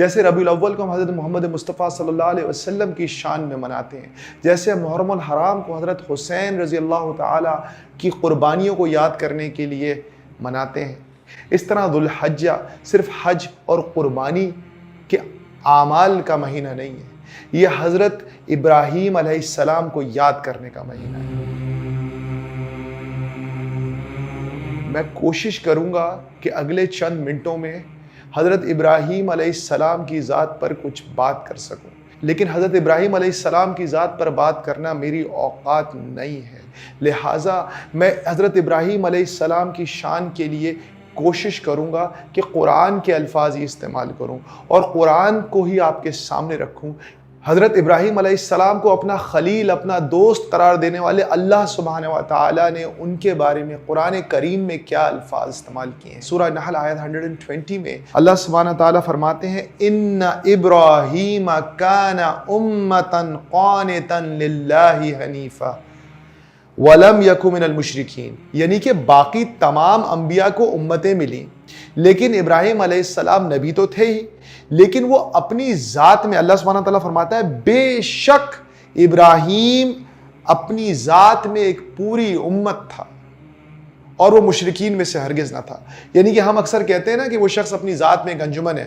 جیسے ربیع الاول کو ہم حضرت محمد مصطفیٰ صلی اللہ علیہ وسلم کی شان میں مناتے ہیں، جیسے محرم الحرام کو حضرت حسین رضی اللہ تعالیٰ کی قربانیوں کو یاد کرنے کے لیے مناتے ہیں، اس طرح ذوالحجہ صرف حج اور قربانی کے اعمال کا مہینہ نہیں ہے، یہ حضرت ابراہیم علیہ السلام کو یاد کرنے کا مہینہ ہے۔ میں کوشش کروں گا کہ اگلے چند منٹوں میں حضرت ابراہیم علیہ السلام کی ذات پر کچھ بات کر سکوں، لیکن حضرت ابراہیم علیہ السلام کی ذات پر بات کرنا میری اوقات نہیں ہے، لہٰذا میں حضرت ابراہیم علیہ السلام کی شان کے لیے کوشش کروں گا کہ قرآن کے الفاظ ہی استعمال کروں اور قرآن کو ہی آپ کے سامنے رکھوں۔ حضرت ابراہیم علیہ السلام کو اپنا خلیل، اپنا دوست قرار دینے والے اللہ سبحانہ و تعالیٰ نے ان کے بارے میں قرآن کریم میں کیا الفاظ استعمال کیے ہیں۔ سورہ نحل آیت 120 میں اللہ سبحانہ و تعالیٰ فرماتے ہیں ان ابراہیم کان امتا قانتا للہ حنیفا وَلَمْ يَكُ مِنَ الْمُشْرِكِينَ، یعنی کہ باقی تمام انبیاء کو امتیں ملیں، لیکن ابراہیم علیہ السلام نبی تو تھے ہی، لیکن وہ اپنی ذات میں، اللہ سبحانہ وتعالیٰ فرماتا ہے بے شک ابراہیم اپنی ذات میں ایک پوری امت تھا اور وہ مشرکین میں سے ہرگز نہ تھا۔ یعنی کہ ہم اکثر کہتے ہیں نا کہ وہ شخص اپنی ذات میں ایک انجمن ہے،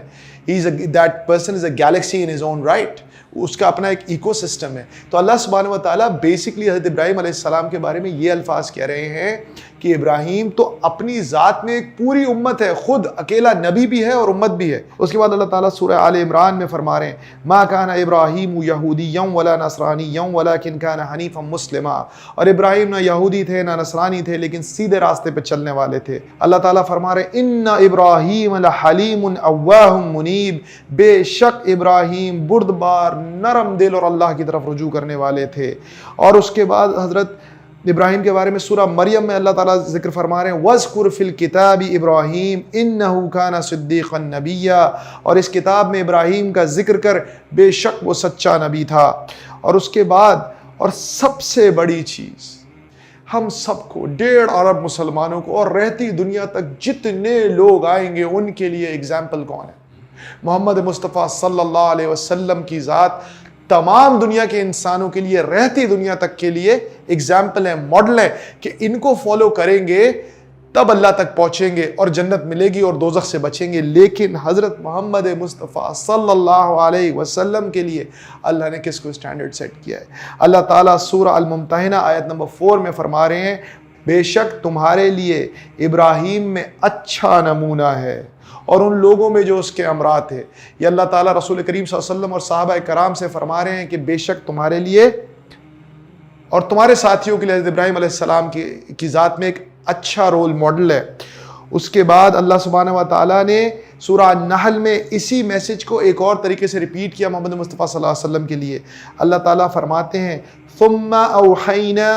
that person is a galaxy in his own right، اس کا اپنا ایک ایکو سسٹم ہے۔ تو اللہ سبحانہ و تعالیٰ بیسکلی حضرت ابراہیم علیہ السلام کے بارے میں یہ الفاظ کہہ رہے ہیں کہ ابراہیم تو اپنی ذات میں ایک پوری امت ہے، خود اکیلا نبی بھی ہے اور امت بھی ہے۔ اس کے بعد اللہ تعالیٰ سورہ آل عمران میں فرما رہے ہیں ما کان ابراہیم یہودیا ولا نصرانیا ولکن کان حنیفا مسلما، اور ابراہیم نہ یہودی تھے نہ نصرانی تھے لیکن سیدھے راستے پہ چلنے والے تھے۔ اللہ تعالیٰ فرما رہے ہیں ان ابراہیم لحلیم اواہ منیب، بے شک ابراہیم بردبار، نرم دل اور اللہ کی طرف رجوع کرنے والے تھے۔ اور اس کے بعد حضرت ابراہیم کے بارے میں سورہ مریم میں اللہ تعالیٰ ذکر فرما رہے ہیں وَاذْكُرْ فِي الْكِتَابِ إِبْرَاهِيمَ إِنَّهُ كَانَ صِدِّيقًا نَبِيًّا، اور اس کتاب میں ابراہیم کا ذکر کر، بے شک وہ سچا نبی تھا۔ اور اس کے بعد اور سب سے بڑی چیز، ہم سب کو 1.5 ارب مسلمانوں کو اور رہتی دنیا تک جتنے لوگ آئیں گے ان کے لیے اگزامپل کون ہے؟ محمد مصطفیٰ صلی اللہ علیہ وسلم کی ذات تمام دنیا کے انسانوں کے لیے، رہتی دنیا تک کے لیے اگزامپل ہے، ماڈل ہے کہ ان کو فالو کریں گے تب اللہ تک پہنچیں گے اور جنت ملے گی اور دوزخ سے بچیں گے۔ لیکن حضرت محمد مصطفیٰ صلی اللہ علیہ وسلم کے لیے اللہ نے کس کو اسٹینڈرڈ سیٹ کیا ہے؟ اللہ تعالیٰ سورہ الممتحنہ آیت نمبر 4 میں فرما رہے ہیں بے شک تمہارے لیے ابراہیم میں اچھا نمونہ ہے اور ان لوگوں میں جو اس کے امراء تھے۔ یہ اللہ تعالیٰ رسول کریم صلی اللہ علیہ وسلم اور صحابہ کرام سے فرما رہے ہیں کہ بے شک تمہارے لیے اور تمہارے ساتھیوں کے لیے حضرت ابراہیم علیہ السلام کی ذات میں ایک اچھا رول ماڈل ہے۔ اس کے بعد اللہ سبحانہ و تعالیٰ نے سورہ النحل میں اسی میسج کو ایک اور طریقے سے ریپیٹ کیا محمد مصطفیٰ صلی اللہ علیہ وسلم کے لیے۔ اللہ تعالیٰ فرماتے ہیں ثم اوحینا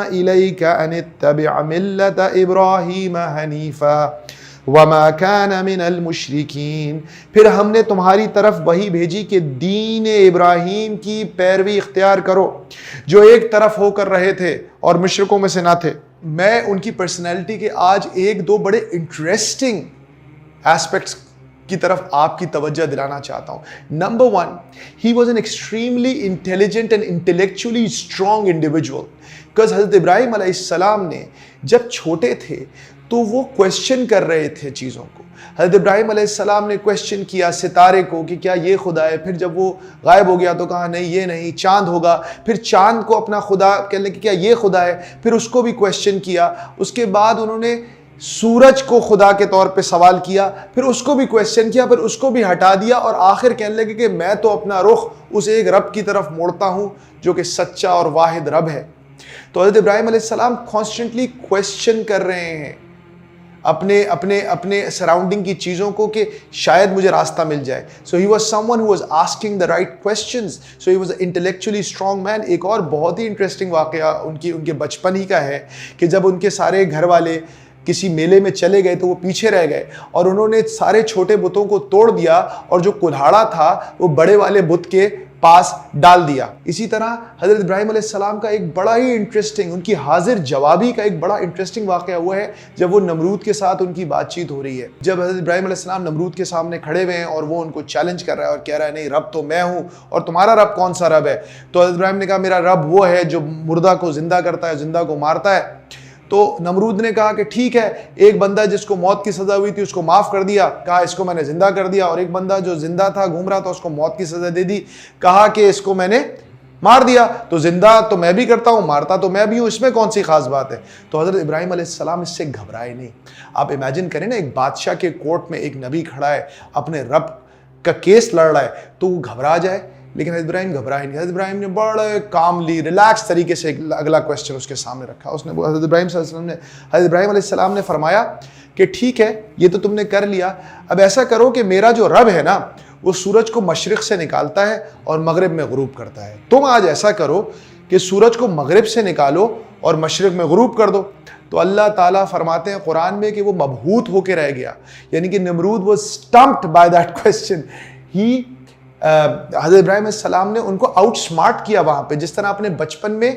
الیک ان اتبع ملت ابراہیم حنیفا وما کان من المشرکین، پھر ہم نے تمہاری طرف وحی بھیجی کہ دین ابراہیم کی پیروی اختیار کرو، جو ایک طرف ہو کر رہے تھے اور مشرکوں میں سے نہ تھے۔ میں ان کی پرسنالٹی کے آج 1-2 بڑے انٹرسٹنگ ایسپیکٹس کی طرف آپ کی توجہ دلانا چاہتا ہوں۔ Number 1، he was an extremely intelligent and intellectually strong individual، because حضرت ابراہیم علیہ السلام نے جب چھوٹے تھے تو وہ کویسچن کر رہے تھے چیزوں کو۔ حضرت ابراہیم علیہ السلام نے کویسچن کیا ستارے کو کہ کیا یہ خدا ہے، پھر جب وہ غائب ہو گیا تو کہا نہیں یہ نہیں، چاند ہوگا، پھر چاند کو اپنا خدا کہنے کہ کیا یہ خدا ہے، پھر اس کو بھی کویسچن کیا۔ اس کے بعد انہوں نے سورج کو خدا کے طور پہ سوال کیا، پھر اس کو بھی کویسچن کیا، پھر اس کو بھی ہٹا دیا، اور آخر کہنے لگے کہ میں تو اپنا رخ اس ایک رب کی طرف موڑتا ہوں جو کہ سچا اور واحد رب ہے۔ تو حضرت ابراہیم علیہ السلام کانسٹنٹلی کویسچن کر رہے ہیں اپنے سراؤنڈنگ کی چیزوں کو کہ شاید مجھے راستہ مل جائے۔ So he was someone who was asking the right questions. So he was an intellectually strong man. ایک اور بہت ہی انٹرسٹنگ واقعہ ان کے بچپن ہی کا ہے کہ جب ان کے سارے گھر والے کسی میلے میں چلے گئے تو وہ پیچھے رہ گئے اور انہوں نے سارے چھوٹے بتوں کو توڑ دیا، اور جو کلہاڑا تھا وہ بڑے والے بت کے پاس ڈال دیا۔ اسی طرح حضرت ابراہیم علیہ السلام کا ایک بڑا ہی انٹرسٹنگ، ان کی حاضر جوابی کا ایک بڑا انٹرسٹنگ واقعہ ہوا ہے جب وہ نمرود کے ساتھ ان کی بات چیت ہو رہی ہے۔ جب حضرت ابراہیم علیہ السلام نمرود کے سامنے کھڑے ہوئے ہیں اور وہ ان کو چیلنج کر رہا ہے اور کہہ رہا ہے نہیں رب تو میں ہوں اور تمہارا رب کون سا رب ہے؟ تو حضرت ابراہیم نے کہا میرا رب وہ ہے جو مردہ کو زندہ کرتا ہے، زندہ کو مارتا ہے۔ تو نمرود نے کہا کہ ٹھیک ہے، ایک بندہ جس کو موت کی سزا ہوئی تھی اس کو معاف کر دیا، کہا اس کو میں نے زندہ کر دیا، اور ایک بندہ جو زندہ تھا گھوم رہا تھا اس کو موت کی سزا دے دی، کہا کہ اس کو میں نے مار دیا، تو زندہ تو میں بھی کرتا ہوں، مارتا تو میں بھی ہوں، اس میں کون سی خاص بات ہے؟ تو حضرت ابراہیم علیہ السلام اس سے گھبرائے نہیں۔ آپ امیجن کریں نا، ایک بادشاہ کے کورٹ میں ایک نبی کھڑا ہے، اپنے رب کا کیس لڑ رہا ہے، تو وہ گھبرا جائے؟ لیکن حضرت ابراہیم گھبرائے نہیں۔ حضرت ابراہیم نے بڑے کاملی ریلیکس طریقے سے اگلا کویسچن اس کے سامنے رکھا۔ اس نے حضرت ابراہیم علیہ السلام نے فرمایا کہ ٹھیک ہے، یہ تو تم نے کر لیا، اب ایسا کرو کہ میرا جو رب ہے نا وہ سورج کو مشرق سے نکالتا ہے اور مغرب میں غروب کرتا ہے، تم آج ایسا کرو کہ سورج کو مغرب سے نکالو اور مشرق میں غروب کر دو۔ تو اللہ تعالیٰ فرماتے ہیں قرآن میں کہ وہ مبہوت ہو کے رہ گیا، یعنی کہ Nimrod was stumped by that question. حضرت ابراہیم علیہ السلام نے ان کو آؤٹ سمارٹ کیا وہاں پہ، جس طرح اپنے بچپن میں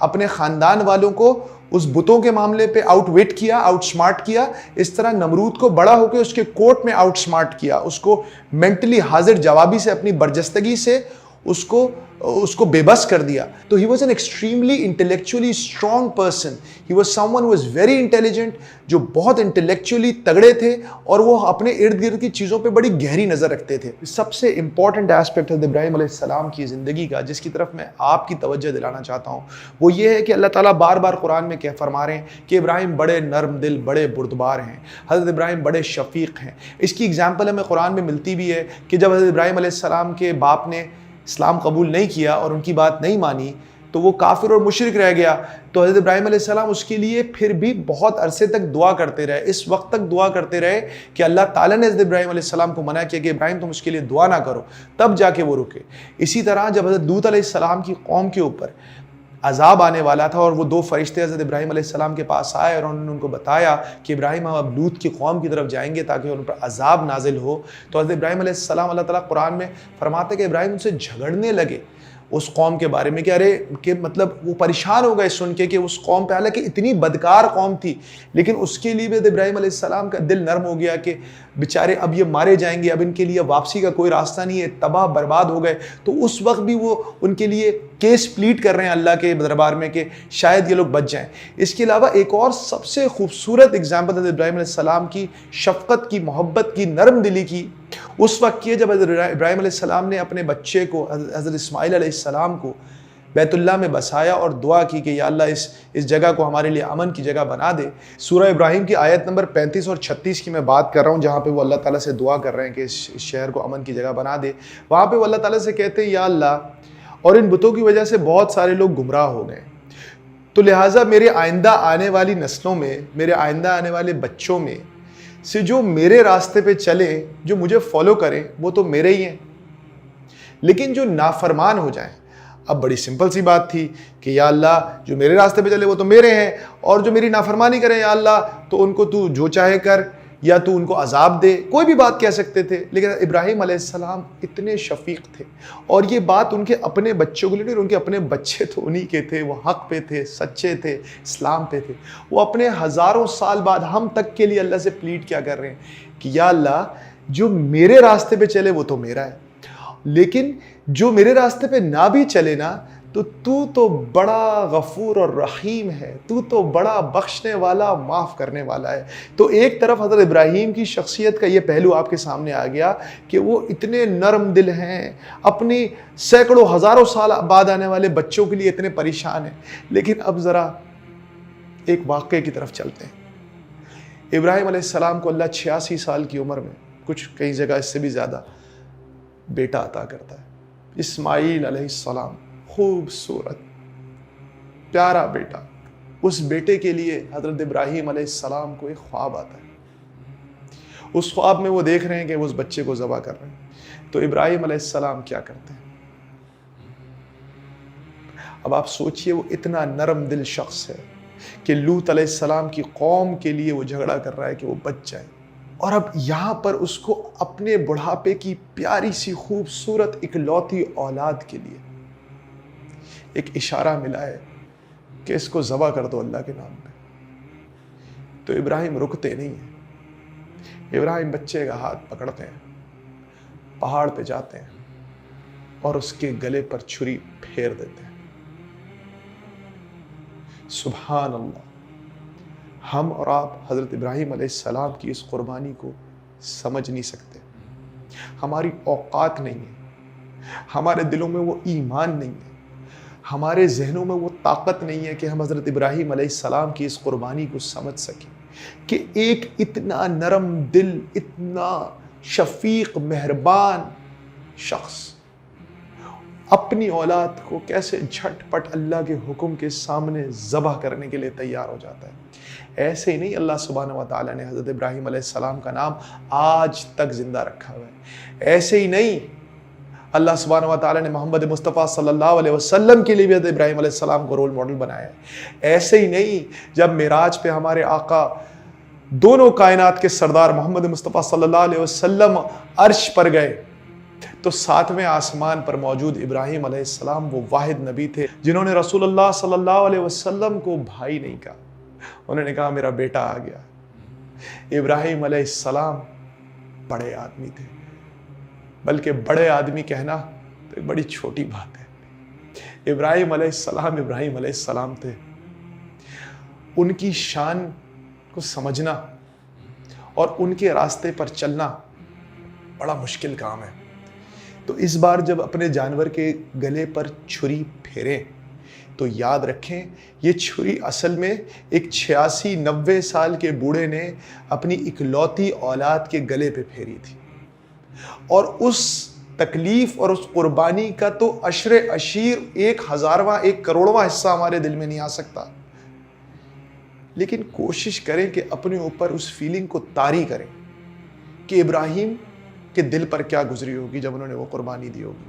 اپنے خاندان والوں کو اس بتوں کے معاملے پہ آؤٹ وٹ کیا، آؤٹ سمارٹ کیا، اس طرح نمرود کو بڑا ہو کے اس کے کورٹ میں آؤٹ سمارٹ کیا، اس کو مینٹلی حاضر جوابی سے اپنی برجستگی سے اس کو بے بس کر دیا۔ تو he was an extremely intellectually strong person, he was some one who was very intelligent, جو بہت انٹلیکچولی تگڑے تھے اور وہ اپنے ارد گرد کی چیزوں پہ بڑی گہری نظر رکھتے تھے۔ سب سے امپورٹنٹ ایسپیکٹ حضرت ابراہیم علیہ السلام کی زندگی کا، جس کی طرف میں آپ کی توجہ دلانا چاہتا ہوں، وہ یہ ہے کہ اللہ تعالیٰ بار بار قرآن میں فرما رہے ہیں کہ ابراہیم بڑے نرم دل، بڑے بردبار ہیں، حضرت ابراہیم بڑے شفیق ہیں۔ اس کی اگزامپل ہمیں قرآن میں ملتی بھی ہے کہ جب حضرت ابراہیم علیہ السلام کے باپ نے اسلام قبول نہیں کیا اور ان کی بات نہیں مانی تو وہ کافر اور مشرک رہ گیا، تو حضرت ابراہیم علیہ السلام اس کے لیے پھر بھی بہت عرصے تک دعا کرتے رہے، اس وقت تک دعا کرتے رہے کہ اللہ تعالیٰ نے حضرت ابراہیم علیہ السلام کو منع کیا کہ ابراہیم تم اس کے لیے دعا نہ کرو، تب جا کے وہ رکے۔ اسی طرح جب حضرت لوط علیہ السلام کی قوم کے اوپر عذاب آنے والا تھا اور وہ دو فرشتے حضرت ابراہیم علیہ السلام کے پاس آئے اور انہوں نے ان کو بتایا کہ ابراہیم ہم اب لوط کی قوم کی طرف جائیں گے تاکہ ان پر عذاب نازل ہو، تو حضرت ابراہیم علیہ السلام، اللہ تعالیٰ قرآن میں فرماتے کہ ابراہیم ان سے جھگڑنے لگے اس قوم کے بارے میں کہ مطلب وہ پریشان ہو گئے سن کے کہ اس قوم پہ، حالانکہ اتنی بدکار قوم تھی، لیکن اس کے لیے بھی ابراہیم علیہ السلام کا دل نرم ہو گیا کہ بیچارے اب یہ مارے جائیں گے، اب ان کے لیے واپسی کا کوئی راستہ نہیں ہے، تباہ برباد ہو گئے۔ تو اس وقت بھی وہ ان کے لیے کیس پلیٹ کر رہے ہیں اللہ کے دربار میں کہ شاید یہ لوگ بچ جائیں۔ اس کے علاوہ ایک اور سب سے خوبصورت اگزامپل حضرت ابراہیم علیہ السلام کی شفقت کی، محبت کی، نرم دلی کی اس وقت کی جب حضرت ابراہیم علیہ السلام نے اپنے بچے کو حضرت اسماعیل علیہ السلام کو بیت اللہ میں بسایا اور دعا کی کہ یا اللہ اس جگہ کو ہمارے لیے امن کی جگہ بنا دے۔ سورہ ابراہیم کی آیت نمبر 35 اور 36 کی میں بات کر رہا ہوں، جہاں پہ وہ اللہ تعالیٰ سے دعا کر رہے ہیں کہ اس شہر کو امن کی جگہ بنا دے۔ وہاں پہ وہ اللہ تعالیٰ سے کہتے ہیں یا اللہ، اور ان بتوں کی وجہ سے بہت سارے لوگ گمراہ ہو گئے، تو لہٰذا میرے آئندہ آنے والی نسلوں میں، میرے آئندہ آنے والے بچوں میں سے جو میرے راستے پہ چلیں، جو مجھے فالو کریں، وہ تو میرے ہی ہیں، لیکن جو نافرمان ہو جائیں، اب بڑی سمپل سی بات تھی کہ یا اللہ جو میرے راستے پہ چلے وہ تو میرے ہیں، اور جو میری نافرمانی کریں یا اللہ تو ان کو تو جو چاہے کر، یا تو ان کو عذاب دے، کوئی بھی بات کہہ سکتے تھے۔ لیکن ابراہیم علیہ السلام اتنے شفیق تھے، اور یہ بات ان کے اپنے بچوں کے لیے نہیں، ان کے اپنے بچے تو انہی کے تھے، وہ حق پہ تھے، سچے تھے، اسلام پہ تھے۔ وہ اپنے ہزاروں سال بعد ہم تک کے لیے اللہ سے پلیٹ کیا کر رہے ہیں کہ یا اللہ جو میرے راستے پہ چلے وہ تو میرا ہے، لیکن جو میرے راستے پہ نہ بھی چلے نا تو بڑا غفور اور رحیم ہے، تو بڑا بخشنے والا، معاف کرنے والا ہے۔ تو ایک طرف حضرت ابراہیم کی شخصیت کا یہ پہلو آپ کے سامنے آ گیا کہ وہ اتنے نرم دل ہیں، اپنی سینکڑوں ہزاروں سال بعد آنے والے بچوں کے لیے اتنے پریشان ہیں۔ لیکن اب ذرا ایک واقعے کی طرف چلتے ہیں۔ ابراہیم علیہ السلام کو اللہ 86 سال کی عمر میں، کچھ کئی جگہ اس سے بھی زیادہ، بیٹا عطا کرتا ہے، اسماعیل علیہ السلام، خوبصورت پیارا بیٹا۔ اس بیٹے کے لیے حضرت ابراہیم علیہ السلام کو ایک خواب آتا ہے، اس خواب میں وہ دیکھ رہے ہیں کہ وہ اس بچے کو ذبح کر رہے ہیں۔ تو ابراہیم علیہ السلام کیا کرتے ہیں؟ اب آپ سوچئے، وہ اتنا نرم دل شخص ہے کہ لوط علیہ السلام کی قوم کے لیے وہ جھگڑا کر رہا ہے کہ وہ بچ جائے، اور اب یہاں پر اس کو اپنے بڑھاپے کی پیاری سی خوبصورت اکلوتی اولاد کے لیے ایک اشارہ ملا ہے کہ اس کو ذبح کر دو اللہ کے نام پہ. تو ابراہیم رکتے نہیں ہیں. ابراہیم بچے کا ہاتھ پکڑتے ہیں, پہاڑ پہ جاتے ہیں اور اس کے گلے پر چھری پھیر دیتے ہیں. سبحان اللہ. ہم اور آپ حضرت ابراہیم علیہ السلام کی اس قربانی کو سمجھ نہیں سکتے. ہماری اوقات نہیں ہے, ہمارے دلوں میں وہ ایمان نہیں ہے, ہمارے ذہنوں میں وہ طاقت نہیں ہے کہ ہم حضرت ابراہیم علیہ السلام کی اس قربانی کو سمجھ سکیں کہ ایک اتنا نرم دل, اتنا شفیق مہربان شخص اپنی اولاد کو کیسے جھٹ پٹ اللہ کے حکم کے سامنے ذبح کرنے کے لیے تیار ہو جاتا ہے. ایسے ہی نہیں اللہ سبحانہ و تعالیٰ نے حضرت ابراہیم علیہ السلام کا نام آج تک زندہ رکھا ہوا ہے. ایسے ہی نہیں اللہ سبحانہ و تعالیٰ نے محمد مصطفیٰ صلی اللہ علیہ وسلم کے لیے بھی حضرت ابراہیم علیہ السلام کو رول ماڈل بنایا ہے. ایسے ہی نہیں جب معراج پہ ہمارے آقا دونوں کائنات کے سردار محمد مصطفیٰ صلی اللہ علیہ وسلم عرش پر گئے تو ساتویں آسمان پر موجود ابراہیم علیہ السلام وہ واحد نبی تھے جنہوں نے رسول اللہ صلی اللہ علیہ وسلم کو بھائی نہیں کہا, انہوں نے کہا میرا بیٹا آ گیا. ابراہیم علیہ السلام بڑے آدمی تھے, بلکہ بڑے آدمی کہنا تو ایک بڑی چھوٹی بات ہے. ابراہیم علیہ السلام تھے. ان کی شان کو سمجھنا اور ان کے راستے پر چلنا بڑا مشکل کام ہے. تو اس بار جب اپنے جانور کے گلے پر چھری پھیریں تو یاد رکھیں یہ چھری اصل میں ایک 86-90 سال کے بوڑھے نے اپنی اکلوتی اولاد کے گلے پہ پھیری تھی. اور اس تکلیف اور اس قربانی کا تو عشر عشیر 1000واں 1 کروڑواں حصہ ہمارے دل میں نہیں آ سکتا. لیکن کوشش کریں کہ اپنے اوپر اس فیلنگ کو طاری کریں کہ ابراہیم کے دل پر کیا گزری ہوگی جب انہوں نے وہ قربانی دی ہوگی.